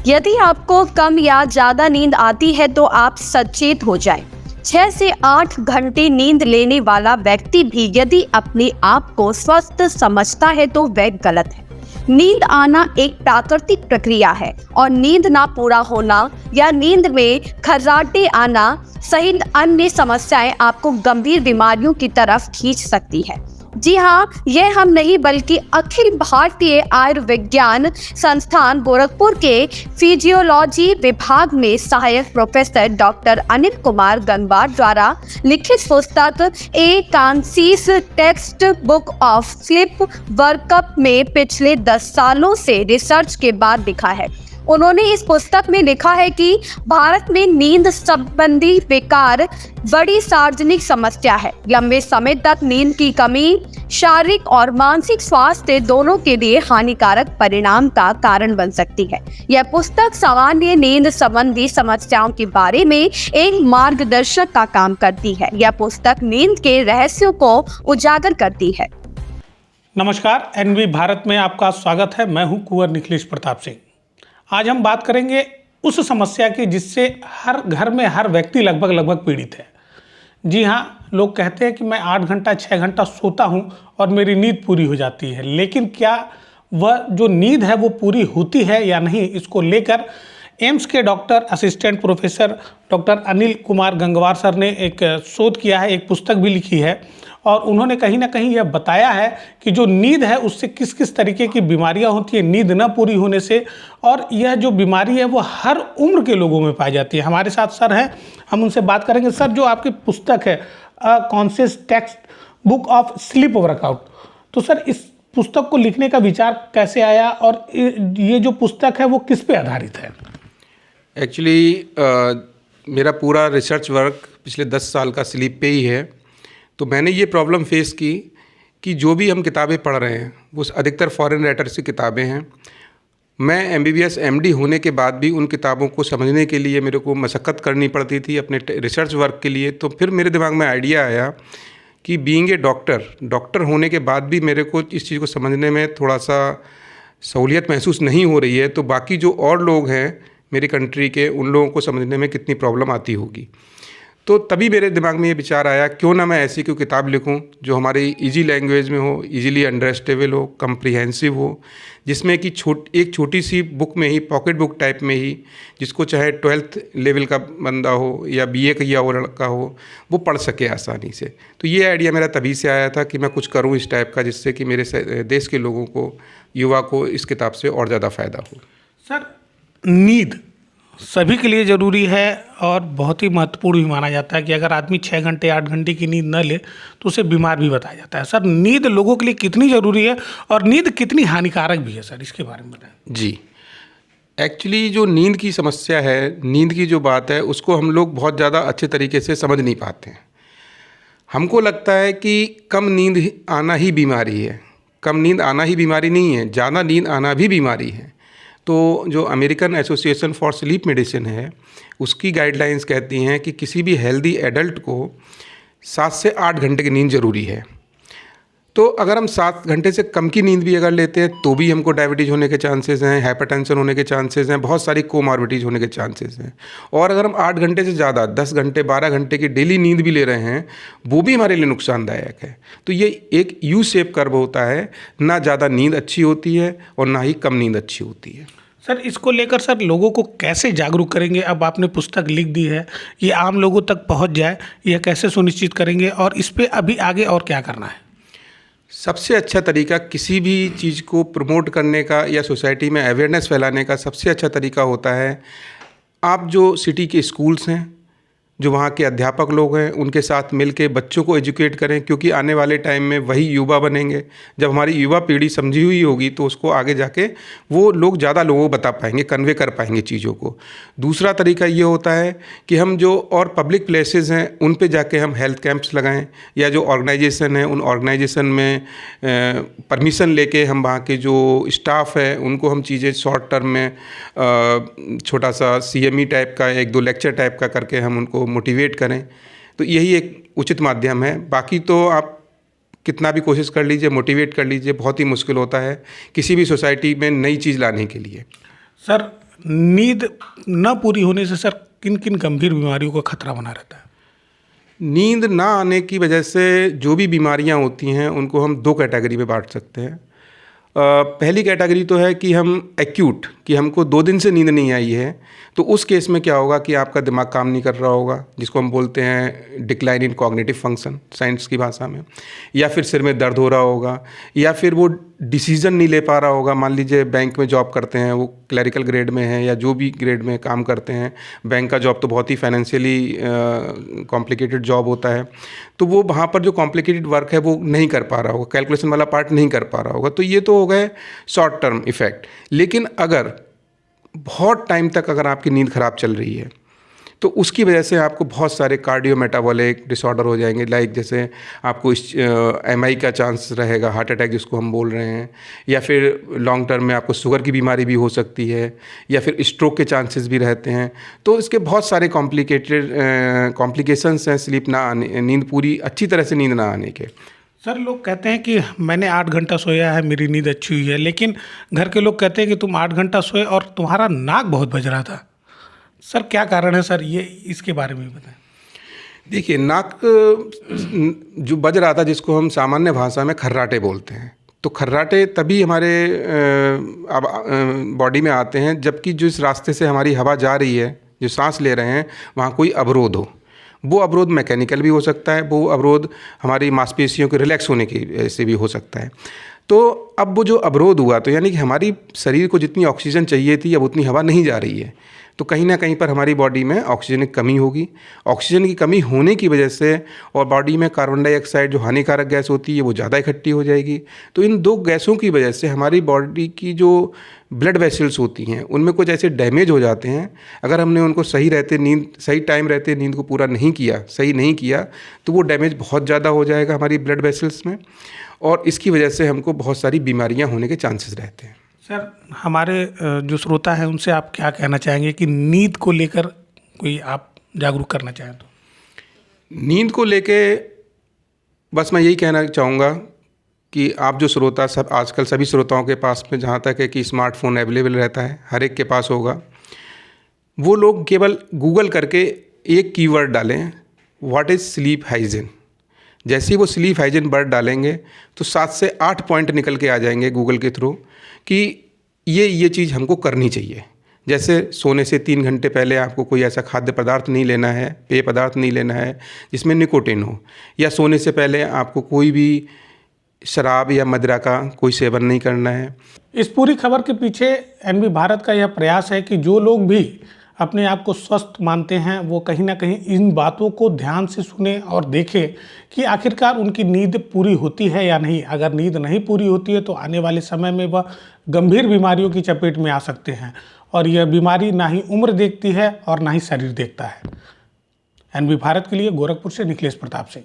यदि आपको कम या ज्यादा नींद आती है तो आप सचेत हो जाएं। 6 से 8 घंटे नींद लेने वाला व्यक्ति भी यदि अपने आप को स्वस्थ समझता है तो वह गलत है। नींद आना एक प्राकृतिक प्रक्रिया है और नींद ना पूरा होना या नींद में खर्राटे आना सहित अन्य समस्याएं आपको गंभीर बीमारियों की तरफ खींच सकती है। जी हाँ, यह हम नहीं बल्कि अखिल भारतीय आयुर्विज्ञान संस्थान गोरखपुर के फिजियोलॉजी विभाग में सहायक प्रोफेसर डॉक्टर अनिल कुमार गंगवार द्वारा लिखित पुस्तक a concise text book of sleep workup में पिछले 10 सालों से रिसर्च के बाद लिखा है। उन्होंने इस पुस्तक में लिखा है कि भारत में नींद संबंधी विकार बड़ी सार्वजनिक समस्या है। लंबे समय तक नींद की कमी शारीरिक और मानसिक स्वास्थ्य दोनों के लिए हानिकारक परिणाम का कारण बन सकती है। यह पुस्तक सामान्य नींद संबंधी समस्याओं के बारे में एक मार्गदर्शक का काम करती है। यह पुस्तक नींद के रहस्यों को उजागर करती है। नमस्कार, एनवी भारत में आपका स्वागत है। मैं हूं कुंवर निखिलेश प्रताप सिंह। आज हम बात करेंगे उस समस्या की जिससे हर घर में हर व्यक्ति लगभग पीड़ित है। जी हाँ, लोग कहते हैं कि मैं 8 घंटा 6 घंटा सोता हूँ और मेरी नींद पूरी हो जाती है, लेकिन क्या वह जो नींद है वो पूरी होती है या नहीं, इसको लेकर एम्स के doctor assistant professor doctor Anil Kumar Gangwar sir ने एक शोध किया है, एक पुस्तक भी लिखी है और उन्होंने कहीं ना कहीं यह बताया है कि जो नींद है उससे किस किस तरीके की बीमारियां होती है नींद न पूरी होने से, और यह जो बीमारी है वो हर उम्र के लोगों में पाई जाती है। हमारे साथ सर हैं, हम उनसे बात करेंगे। सर, जो आपकी पुस्तक है conscious text book of sleep workout, तो सर इस पुस्तक को लिखने का विचार कैसे आया और ये जो पुस्तक है वो किस पे आधारित है? एक्चुअली मेरा पूरा रिसर्च वर्क पिछले 10 साल का स्लीप पे ही है। तो मैंने ये प्रॉब्लम फेस की कि जो भी हम किताबें पढ़ रहे हैं वो अधिकतर फॉरेन राइटर्स की किताबें हैं। मैं MBBS MD होने के बाद भी उन किताबों को समझने के लिए मेरे को मशक्क़त करनी पड़ती थी अपने रिसर्च वर्क के लिए। तो फिर मेरे दिमाग में आइडिया आया कि बीइंग ए डॉक्टर होने के बाद भी मेरे को इस चीज़ को समझने में थोड़ा सा सहूलियत महसूस नहीं हो रही है, तो बाकी जो और लोग हैं मेरी कंट्री के, उन लोगों को समझने में कितनी प्रॉब्लम आती होगी। तो तभी मेरे दिमाग में ये विचार आया, क्यों ना मैं ऐसी कोई किताब लिखूं जो हमारी इजी लैंग्वेज में हो, इजीली अंडरस्टैंडेबल हो, कम्प्रिहेंसिव हो, जिसमें कि एक छोटी सी बुक में ही, पॉकेट बुक टाइप में ही, जिसको चाहे 12th लेवल का बंदा हो या BA किया हुआ लड़का हो वो पढ़ सके आसानी से। तो ये आइडिया मेरा तभी से आया था कि मैं कुछ करूँ इस टाइप का, जिससे कि मेरे देश के लोगों को, युवा को इस किताब से और ज़्यादा फ़ायदा हो। सर, नींद सभी के लिए ज़रूरी है और बहुत ही महत्वपूर्ण भी माना जाता है कि अगर आदमी 6 घंटे 8 घंटे की नींद न ले तो उसे बीमार भी बताया जाता है। सर, नींद लोगों के लिए कितनी ज़रूरी है और नींद कितनी हानिकारक भी है, सर इसके बारे में बताएं। जी, एक्चुअली जो नींद की समस्या है, नींद की जो बात है, उसको हम लोग बहुत ज़्यादा अच्छे तरीके से समझ नहीं पाते हैं। हमको लगता है कि कम नींद आना ही बीमारी है। कम नींद आना ही बीमारी नहीं है, ज़्यादा नींद आना भी बीमारी है। तो जो American association for sleep medicine है, उसकी गाइडलाइंस कहती हैं कि किसी भी हेल्दी एडल्ट को 7 से 8 घंटे की नींद ज़रूरी है। तो अगर हम 7 घंटे से कम की नींद भी अगर लेते हैं तो भी हमको डायबिटीज़ होने के चांसेस हैं, हाइपरटेंशन होने के चांसेस हैं, बहुत सारी कोमॉर्बिडिटीज़ होने के चांसेस हैं। और अगर हम 8 घंटे से ज़्यादा 10 घंटे 12 घंटे की डेली नींद भी ले रहे हैं वो भी हमारे लिए नुकसानदायक है। तो ये एक यू शेप कर्व होता है, ना ज़्यादा नींद अच्छी होती है और ना ही कम नींद अच्छी होती है। सर, इसको लेकर सर लोगों को कैसे जागरूक करेंगे? अब आपने पुस्तक लिख दी है, ये आम लोगों तक पहुंच जाए, यह कैसे सुनिश्चित करेंगे और इस पे अभी आगे और क्या करना है? सबसे अच्छा तरीका किसी भी चीज़ को प्रमोट करने का या सोसाइटी में अवेयरनेस फैलाने का सबसे अच्छा तरीका होता है, आप जो सिटी के स्कूल्स हैं, जो वहाँ के अध्यापक लोग हैं, उनके साथ मिल के बच्चों को एजुकेट करें, क्योंकि आने वाले टाइम में वही युवा बनेंगे। जब हमारी युवा पीढ़ी समझी हुई होगी तो उसको आगे जाके वो लोग ज़्यादा लोगों को बता पाएंगे, कन्वे कर पाएंगे चीज़ों को। दूसरा तरीका ये होता है कि हम जो और पब्लिक प्लेसेस हैं उन पे जाके हम हेल्थ कैंप्स लगाएं, या जो ऑर्गेनाइजेशन है उन ऑर्गेनाइजेशन में परमिशन लेके हम वहाँ के जो स्टाफ है उनको हम चीज़ें शॉर्ट टर्म में छोटा सा CME टाइप का 1-2 लेक्चर टाइप का करके हम उनको मोटिवेट करें। तो यही एक उचित माध्यम है। बाकी तो आप कितना भी कोशिश कर लीजिए, मोटिवेट कर लीजिए, बहुत ही मुश्किल होता है किसी भी सोसाइटी में नई चीज़ लाने के लिए। सर, नींद न पूरी होने से सर किन किन गंभीर बीमारियों का खतरा बना रहता है? नींद ना आने की वजह से जो भी बीमारियां होती हैं उनको हम दो कैटेगरी में बांट सकते हैं। पहली कैटेगरी तो है कि हम एक्यूट, कि हमको 2 दिन से नींद नहीं आई है, तो उस केस में क्या होगा कि आपका दिमाग काम नहीं कर रहा होगा, जिसको हम बोलते हैं decline in cognitive function science की भाषा में, या फिर सिर में दर्द हो रहा होगा, या फिर वो डिसीजन नहीं ले पा रहा होगा। मान लीजिए बैंक में जॉब करते हैं, वो क्लरिकल ग्रेड में है या जो भी ग्रेड में काम करते हैं, बैंक का जॉब तो बहुत ही फाइनेंशियली कॉम्प्लिकेटेड जॉब होता है, तो वो वहाँ पर जो कॉम्प्लिकेटेड वर्क है वो नहीं कर पा रहा होगा, कैलकुलेशन वाला पार्ट नहीं कर पा रहा होगा। तो ये तो हो गए शॉर्ट टर्म इफ़ेक्ट। लेकिन अगर बहुत टाइम तक अगर आपकी नींद ख़राब चल रही है तो उसकी वजह से आपको बहुत सारे कार्डियो मेटाबॉलिक डिसऑर्डर हो जाएंगे, लाइक जैसे आपको MI का चांस रहेगा, हार्ट अटैक जिसको हम बोल रहे हैं, या फिर लॉन्ग टर्म में आपको शुगर की बीमारी भी हो सकती है, या फिर स्ट्रोक के चांसेस भी रहते हैं। तो इसके बहुत सारे कॉम्प्लिकेशंस हैं स्लीप ना आने, नींद पूरी अच्छी तरह से नींद ना आने के। सर लोग कहते हैं कि मैंने 8 घंटा सोया है, मेरी नींद अच्छी हुई है, लेकिन घर के लोग कहते हैं कि तुम 8 घंटा सोए और तुम्हारा नाक बहुत बज रहा था। सर क्या कारण है सर, ये इसके बारे में बताएं। देखिए, नाक जो बज रहा था, जिसको हम सामान्य भाषा में खर्राटे बोलते हैं, तो खर्राटे तभी हमारे बॉडी में आते हैं जबकि जिस रास्ते से हमारी हवा जा रही है, जो सांस ले रहे हैं, वहाँ कोई अवरोध हो। वो अवरोध मैकेनिकल भी हो सकता है, वो अवरोध हमारी मांसपेशियों के रिलैक्स होने की वजह से भी हो सकता है। तो अब वो जो अवरोध हुआ, तो यानी कि हमारी शरीर को जितनी ऑक्सीजन चाहिए थी अब उतनी हवा नहीं जा रही है, तो कहीं ना कहीं पर हमारी बॉडी में ऑक्सीजन की कमी होगी। ऑक्सीजन की कमी होने की वजह से और बॉडी में कार्बन डाइऑक्साइड जो हानिकारक गैस होती है वो ज़्यादा इकट्ठी हो जाएगी। तो इन दो गैसों की वजह से हमारी बॉडी की जो ब्लड वेसल्स होती हैं उनमें कुछ ऐसे डैमेज हो जाते हैं। अगर हमने उनको सही टाइम रहते नींद को पूरा नहीं किया तो वो डैमेज बहुत ज़्यादा हो जाएगा हमारी ब्लड वेसल्स में, और इसकी वजह से हमको बहुत सारी बीमारियां होने के चांसेस रहते हैं। सर हमारे जो श्रोता हैं उनसे आप क्या कहना चाहेंगे कि नींद को लेकर कोई आप जागरूक करना चाहें तो? नींद को लेके बस मैं यही कहना चाहूँगा कि आप जो श्रोता, सब आजकल सभी श्रोताओं के पास में जहाँ तक है कि स्मार्टफोन अवेलेबल रहता है, हर एक के पास होगा, वो लोग केवल गूगल करके एक कीवर्ड डालें, व्हाट इज़ स्लीप हाइजीन। जैसे ही वो स्लीप हाइजीन वर्ड डालेंगे तो 7 से 8 पॉइंट निकल के आ जाएंगे गूगल के थ्रू कि ये चीज़ हमको करनी चाहिए। जैसे सोने से 3 घंटे पहले आपको कोई ऐसा खाद्य पदार्थ नहीं लेना है, पेय पदार्थ नहीं लेना है जिसमें निकोटिन हो, या सोने से पहले आपको कोई भी शराब या मदिरा का कोई सेवन नहीं करना है। इस पूरी खबर के पीछे NV भारत का यह प्रयास है कि जो लोग भी अपने आप को स्वस्थ मानते हैं वो कहीं ना कहीं इन बातों को ध्यान से सुने और देखें कि आखिरकार उनकी नींद पूरी होती है या नहीं। अगर नींद नहीं पूरी होती है तो आने वाले समय में वह गंभीर बीमारियों की चपेट में आ सकते हैं, और यह बीमारी ना ही उम्र देखती है और ना ही शरीर देखता है। NV भारत के लिए गोरखपुर से निखिलेश प्रताप सिंह।